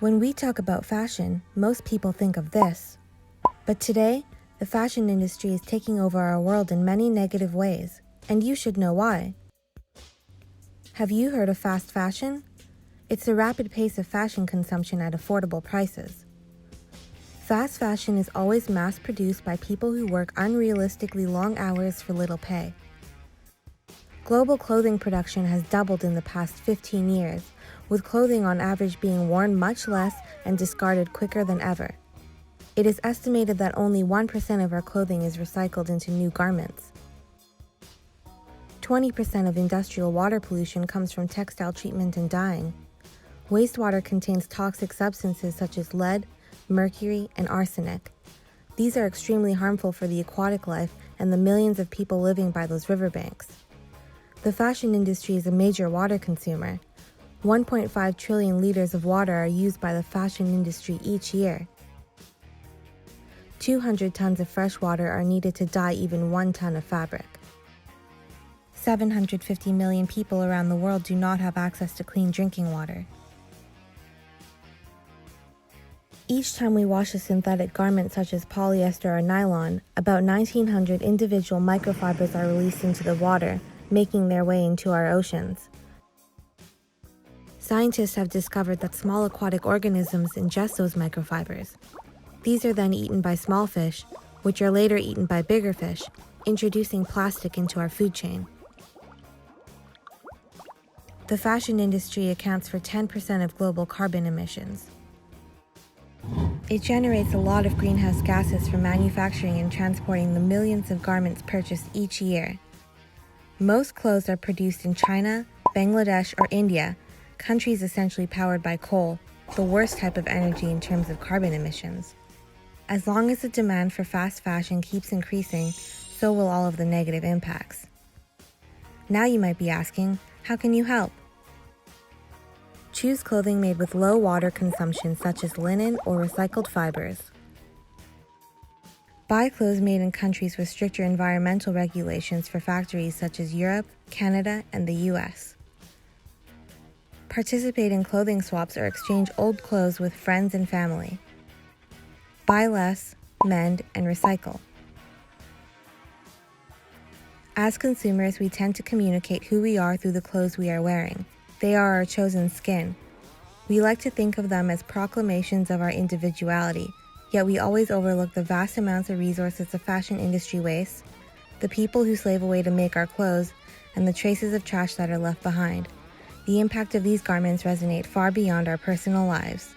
When we talk about fashion, most people think of this. But today, the fashion industry is taking over our world in many negative ways, and you should know why. Have you heard of fast fashion? It's the rapid pace of fashion consumption at affordable prices. Fast fashion is always mass-produced by people who work unrealistically long hours for little pay. Global clothing production has doubled in the past 15 years, with clothing on average being worn much less and discarded quicker than ever. It is estimated that only 1% of our clothing is recycled into new garments. 20% of industrial water pollution comes from textile treatment and dyeing. Wastewater contains toxic substances such as lead, mercury, and arsenic. These are extremely harmful for the aquatic life and the millions of people living by those riverbanks. The fashion industry is a major water consumer. 1.5 trillion liters of water are used by the fashion industry each year. 200 tons of fresh water are needed to dye even 1 ton of fabric. 750 million people around the world do not have access to clean drinking water. Each time we wash a synthetic garment such as polyester or nylon, about 1,900 individual microfibers are released into the water, making their way into our oceans. Scientists have discovered that small aquatic organisms ingest those microfibers. These are then eaten by small fish, which are later eaten by bigger fish, introducing plastic into our food chain. The fashion industry accounts for 10% of global carbon emissions. It generates a lot of greenhouse gases from manufacturing and transporting the millions of garments purchased each year. Most clothes are produced in China, Bangladesh, or India, countries essentially powered by coal, the worst type of energy in terms of carbon emissions. As long as the demand for fast fashion keeps increasing, so will all of the negative impacts. Now you might be asking, how can you help? Choose clothing made with low water consumption such as linen or recycled fibers. Buy clothes made in countries with stricter environmental regulations for factories such as Europe, Canada, and the US. Participate in clothing swaps or exchange old clothes with friends and family. Buy less, mend, and recycle. As consumers, we tend to communicate who we are through the clothes we are wearing. They are our chosen skin. We like to think of them as proclamations of our individuality, yet we always overlook the vast amounts of resources the fashion industry wastes, the people who slave away to make our clothes, and the traces of trash that are left behind. The impact of these garments resonate far beyond our personal lives.